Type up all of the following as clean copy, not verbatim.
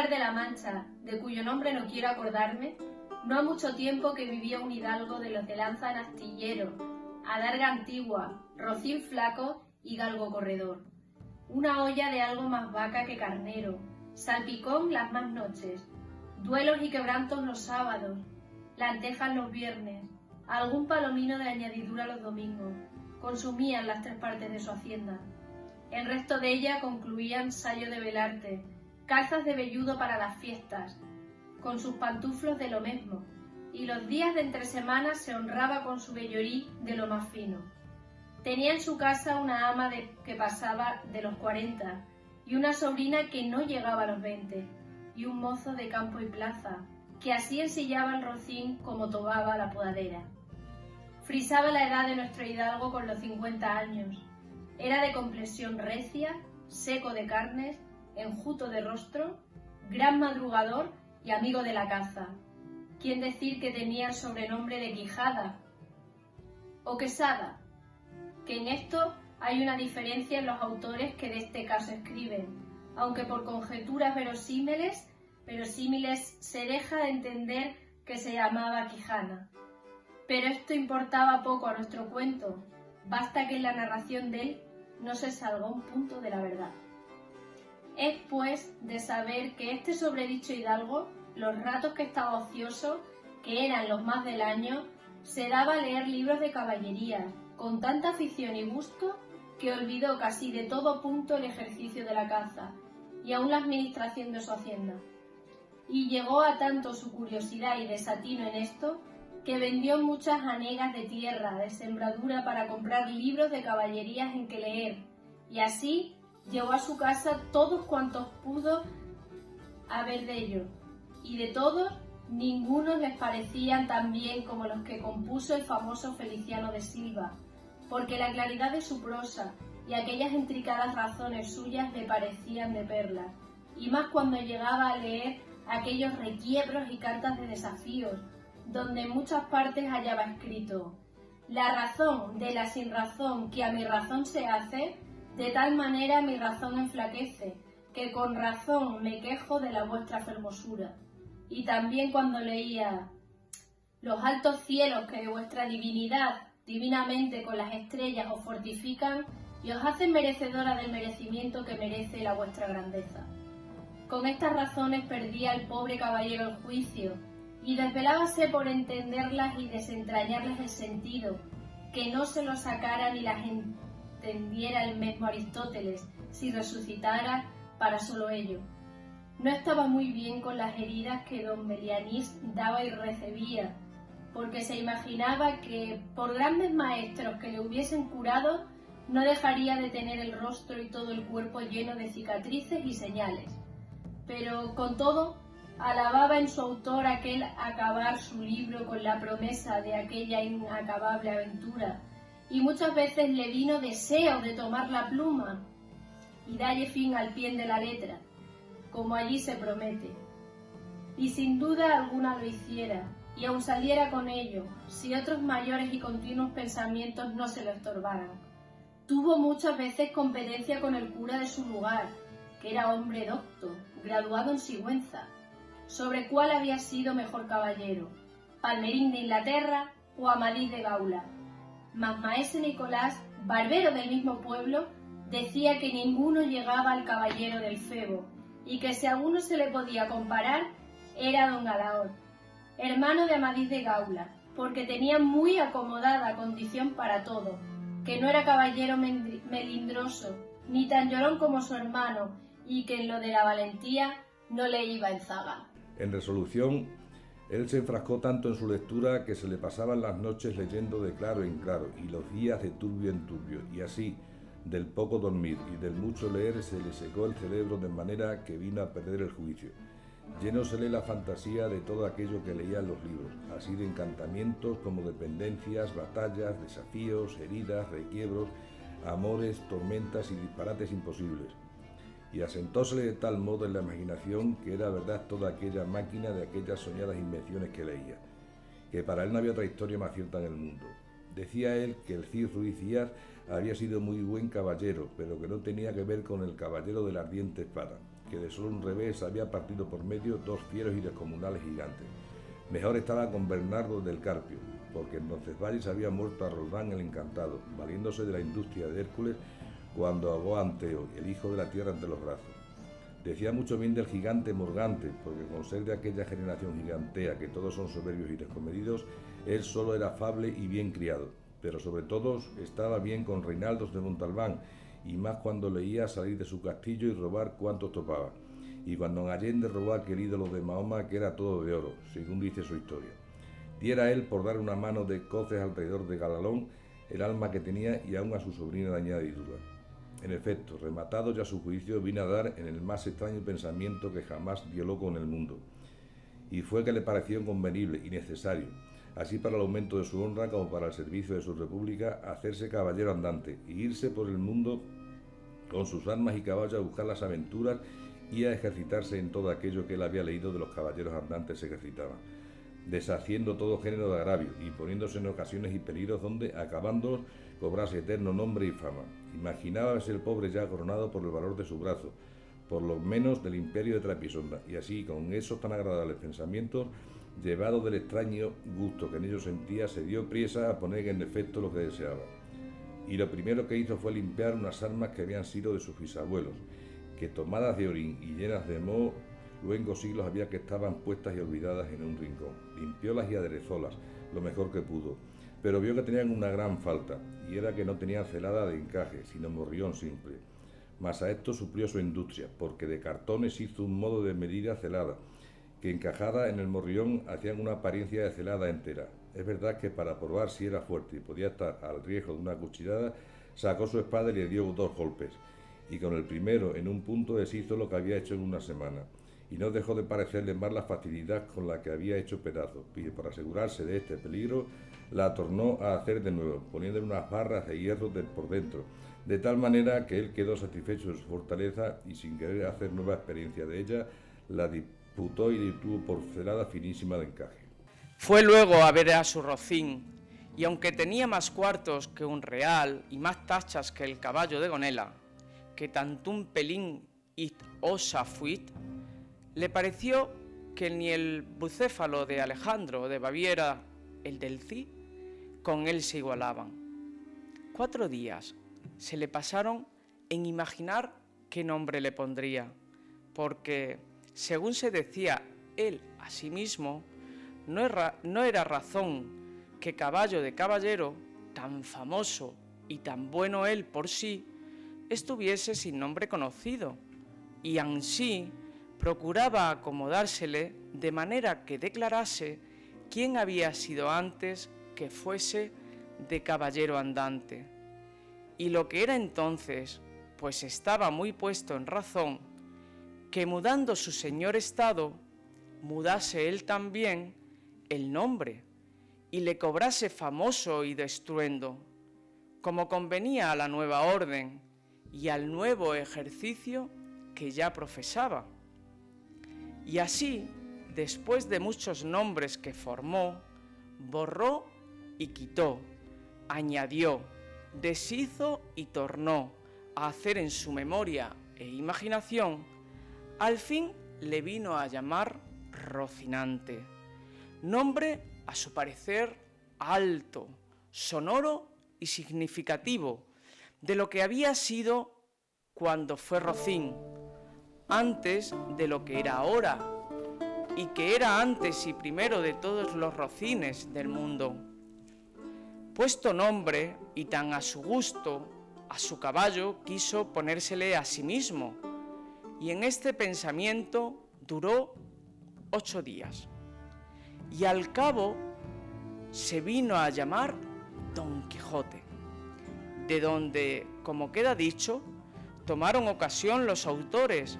lugar de la Mancha, de cuyo nombre no quiero acordarme, no ha mucho tiempo que vivía un hidalgo de los de lanza en astillero, adarga antigua, rocín flaco y galgo corredor. Una olla de algo más vaca que carnero, salpicón las más noches, duelos y quebrantos los sábados, lentejas los viernes, algún palomino de añadidura los domingos, consumían las 3 partes de su hacienda. El resto de ella concluían sayo de velarte, calzas de velludo para las fiestas, con sus pantuflos de lo mismo, y los días de entre semanas se honraba con su vellorí de lo más fino. Tenía en su casa una ama que pasaba de los 40, y una sobrina que no llegaba a los 20, y un mozo de campo y plaza, que así ensillaba el rocín como tobaba la podadera. Frisaba la edad de nuestro hidalgo con los 50 años. Era de complexión recia, seco de carnes, enjuto de rostro, gran madrugador y amigo de la caza. ¿Quién decir que tenía el sobrenombre de Quijada o Quesada? Que en esto hay una diferencia en los autores que de este caso escriben, aunque por conjeturas verosímiles se deja de entender que se llamaba Quijana. Pero esto importaba poco a nuestro cuento, basta que en la narración de él no se salga un punto de la verdad. Es pues de saber que este sobredicho hidalgo, los ratos que estaba ocioso, que eran los más del año, se daba a leer libros de caballerías, con tanta afición y gusto que olvidó casi de todo punto el ejercicio de la caza y aun la administración de su hacienda. Y llegó a tanto su curiosidad y desatino en esto, que vendió muchas hanegas de tierra, de sembradura para comprar libros de caballerías en que leer, y así llevó a su casa todos cuantos pudo haber de ellos, y de todos ningunos les parecían tan bien como los que compuso el famoso Feliciano de Silva, porque la claridad de su prosa y aquellas intricadas razones suyas le parecían de perlas, y más cuando llegaba a leer aquellos requiebros y cartas de desafíos, donde en muchas partes hallaba escrito: la razón de la sinrazón que a mi razón se hace, de tal manera mi razón enflaquece, que con razón me quejo de la vuestra fermosura. Y también cuando leía: los altos cielos que de vuestra divinidad divinamente con las estrellas os fortifican y os hacen merecedora del merecimiento que merece la vuestra grandeza. Con estas razones perdía el pobre caballero el juicio, y desvelábase por entenderlas y desentrañarles el sentido, que no se lo sacara ni las entendiera el mismo Aristóteles, si resucitara para solo ello. No estaba muy bien con las heridas que don Melianís daba y recebía, porque se imaginaba que, por grandes maestros que le hubiesen curado, no dejaría de tener el rostro y todo el cuerpo lleno de cicatrices y señales. Pero, con todo, alababa en su autor aquel acabar su libro con la promesa de aquella inacabable aventura, y muchas veces le vino deseo de tomar la pluma y darle fin al pie de la letra, como allí se promete. Y sin duda alguna lo hiciera, y aun saliera con ello, si otros mayores y continuos pensamientos no se lo estorbaran. Tuvo muchas veces competencia con el cura de su lugar, que era hombre docto, graduado en Sigüenza, sobre cuál había sido mejor caballero, Palmerín de Inglaterra o Amadís de Gaula. Mas maese Nicolás, barbero del mismo pueblo, decía que ninguno llegaba al caballero del Febo, y que si a uno se le podía comparar, era don Galaor, hermano de Amadís de Gaula, porque tenía muy acomodada condición para todo, que no era caballero melindroso, ni tan llorón como su hermano, y que en lo de la valentía no le iba en zaga. En resolución, él se enfrascó tanto en su lectura que se le pasaban las noches leyendo de claro en claro y los días de turbio en turbio, y así, del poco dormir y del mucho leer, se le secó el cerebro de manera que vino a perder el juicio. Llenósele la fantasía de todo aquello que leía en los libros, así de encantamientos como de pendencias, batallas, desafíos, heridas, requiebros, amores, tormentas y disparates imposibles. Y asentósele de tal modo en la imaginación que era verdad toda aquella máquina de aquellas soñadas invenciones que leía, que para él no había otra historia más cierta en el mundo. Decía él que el Cid Ruiz Díaz había sido muy buen caballero, pero que no tenía que ver con el caballero de la ardiente espada, que de solo un revés había partido por medio 2 fieros y descomunales gigantes. Mejor estaba con Bernardo del Carpio, porque en Roncesvalles había muerto a Roldán el Encantado, valiéndose de la industria de Hércules cuando ahogó a Anteo, el hijo de la tierra, entre los brazos. Decía mucho bien del gigante Morgante, porque con ser de aquella generación gigantea que todos son soberbios y descomedidos, él solo era afable y bien criado, pero sobre todo estaba bien con Reinaldos de Montalbán, y más cuando leía salir de su castillo y robar cuantos topaba, y cuando en Allende robó aquel ídolo de Mahoma que era todo de oro, según dice su historia. Diera él por dar una mano de coces alrededor de Galalón el alma que tenía y aún a su sobrina de añadidura. En efecto, rematado ya su juicio, vino a dar en el más extraño pensamiento que jamás dio loco en el mundo, y fue que le pareció convenible y necesario, así para el aumento de su honra como para el servicio de su república, hacerse caballero andante y irse por el mundo con sus armas y caballos a buscar las aventuras y a ejercitarse en todo aquello que él había leído de los caballeros andantes se ejercitaban, deshaciendo todo género de agravio y poniéndose en ocasiones y peligros donde, acabándolos, cobrase eterno nombre y fama. Imaginábase el pobre ya coronado por el valor de su brazo, por lo menos del imperio de Trapisonda, y así, con esos tan agradables pensamientos, llevado del extraño gusto que en ellos sentía, se dio priesa a poner en efecto lo que deseaba. Y lo primero que hizo fue limpiar unas armas que habían sido de sus bisabuelos, que tomadas de orín y llenas de moho, luengos siglos había que estaban puestas y olvidadas en un rincón. Limpiólas y aderezólas, lo mejor que pudo, pero vio que tenían una gran falta, y era que no tenían celada de encaje, sino morrión simple. Mas a esto suplió su industria, porque de cartones hizo un modo de medida celada, que encajada en el morrión hacían una apariencia de celada entera. Es verdad que para probar si era fuerte y podía estar al riesgo de una cuchillada, sacó su espada y le dio 2 golpes, y con el primero en un punto deshizo lo que había hecho en una semana, y no dejó de parecerle más la facilidad con la que había hecho pedazos, y para asegurarse de este peligro, la tornó a hacer de nuevo, poniéndole unas barras de hierro por dentro, de tal manera que él quedó satisfecho de su fortaleza y sin querer hacer nueva experiencia de ella, la disputó y tuvo por celada finísima de encaje. Fue luego a ver a su Rocín, y aunque tenía más cuartos que un real y más tachas que el caballo de Gonela, que tantún pelín it osa fuit, le pareció que ni el bucéfalo de Alejandro o de Baviera, el del Cid, con él se igualaban. 4 días se le pasaron en imaginar qué nombre le pondría, porque, según se decía él a sí mismo, no era razón que caballo de caballero, tan famoso y tan bueno él por sí, estuviese sin nombre conocido, y ansí procuraba acomodársele de manera que declarase quién había sido antes que fuese de caballero andante. Y lo que era entonces, pues estaba muy puesto en razón, que mudando su señor estado, mudase él también el nombre, y le cobrase famoso y de estruendo, como convenía a la nueva orden y al nuevo ejercicio que ya profesaba. Y así, después de muchos nombres que formó, borró y quitó, añadió, deshizo y tornó a hacer en su memoria e imaginación, al fin le vino a llamar Rocinante, nombre a su parecer alto, sonoro y significativo de lo que había sido cuando fue Rocín, antes de lo que era ahora, y que era antes y primero de todos los rocines del mundo. Puesto nombre, y tan a su gusto, a su caballo quiso ponérsele a sí mismo, y en este pensamiento duró 8 días. Y al cabo se vino a llamar Don Quijote, de donde, como queda dicho, tomaron ocasión los autores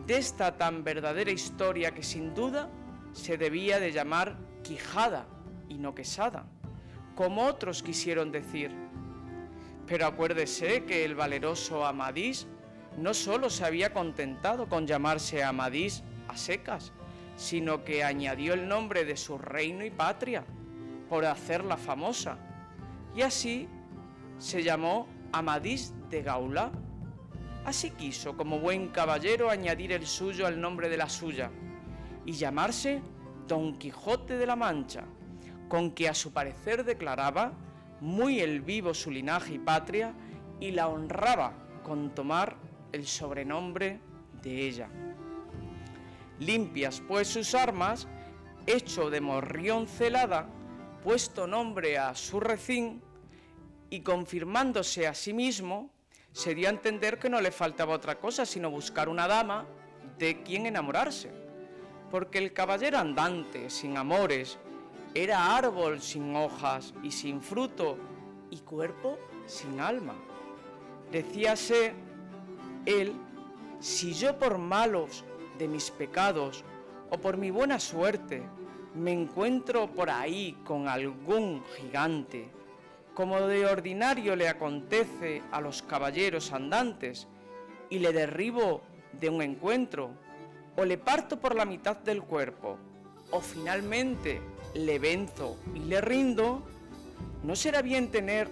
de esta tan verdadera historia que sin duda se debía de llamar Quijada y no Quesada, como otros quisieron decir. Pero acuérdese que el valeroso Amadís no solo se había contentado con llamarse Amadís a secas, sino que añadió el nombre de su reino y patria por hacerla famosa, y así se llamó Amadís de Gaula, Así quiso, como buen caballero, añadir el suyo al nombre de la suya, y llamarse Don Quijote de la Mancha, con que a su parecer declaraba muy el vivo su linaje y patria, y la honraba con tomar el sobrenombre de ella. Limpias pues sus armas, hecho de morrión celada, puesto nombre a su recín, y confirmándose a sí mismo, se dio a entender que no le faltaba otra cosa sino buscar una dama de quien enamorarse, porque el caballero andante, sin amores, era árbol sin hojas y sin fruto, y cuerpo sin alma. Decíase él: si yo por malos de mis pecados o por mi buena suerte me encuentro por ahí con algún gigante, como de ordinario le acontece a los caballeros andantes, y le derribo de un encuentro, o le parto por la mitad del cuerpo, o finalmente le venzo y le rindo, ¿no será bien tener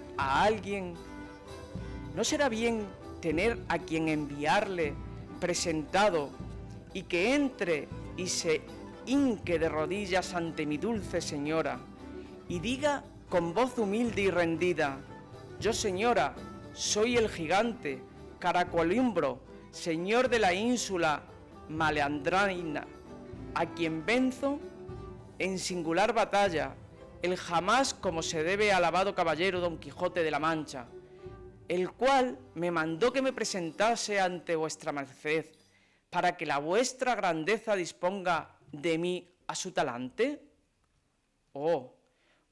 a quien enviarle presentado, y que entre y se hinque de rodillas ante mi dulce señora, y diga con voz humilde y rendida: yo, señora, soy el gigante Caracolimbro, señor de la ínsula Maleandraina, a quien venzo en singular batalla, el jamás como se debe alabado caballero Don Quijote de la Mancha, el cual me mandó que me presentase ante vuestra merced, para que la vuestra grandeza disponga de mí a su talante? Oh,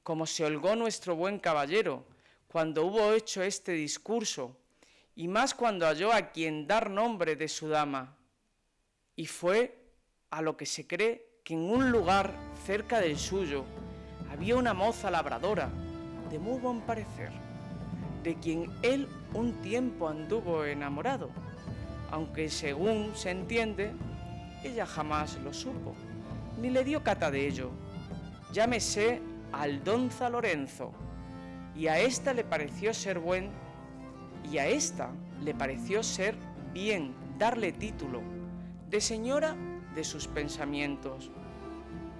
como se holgó nuestro buen caballero cuando hubo hecho este discurso, y más cuando halló a quien dar nombre de su dama. Y fue a lo que se cree que en un lugar cerca del suyo había una moza labradora de muy buen parecer, de quien él un tiempo anduvo enamorado, aunque según se entiende, ella jamás lo supo, ni le dio cata de ello. Llámese Aldonza Lorenzo, y a esta le pareció ser bien darle título de señora de sus pensamientos,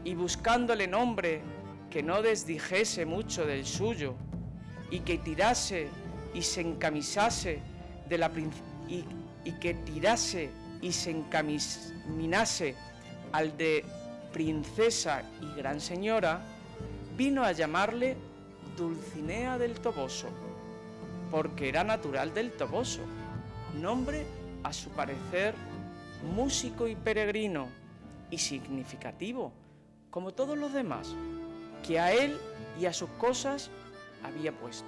y buscándole nombre que no desdijese mucho del suyo, y que tirase y se encamisase de la encaminase al de princesa y gran señora, vino a llamarle Dulcinea del Toboso, porque era natural del Toboso, nombre a su parecer músico y peregrino, y significativo, como todos los demás, que a él y a sus cosas había puesto.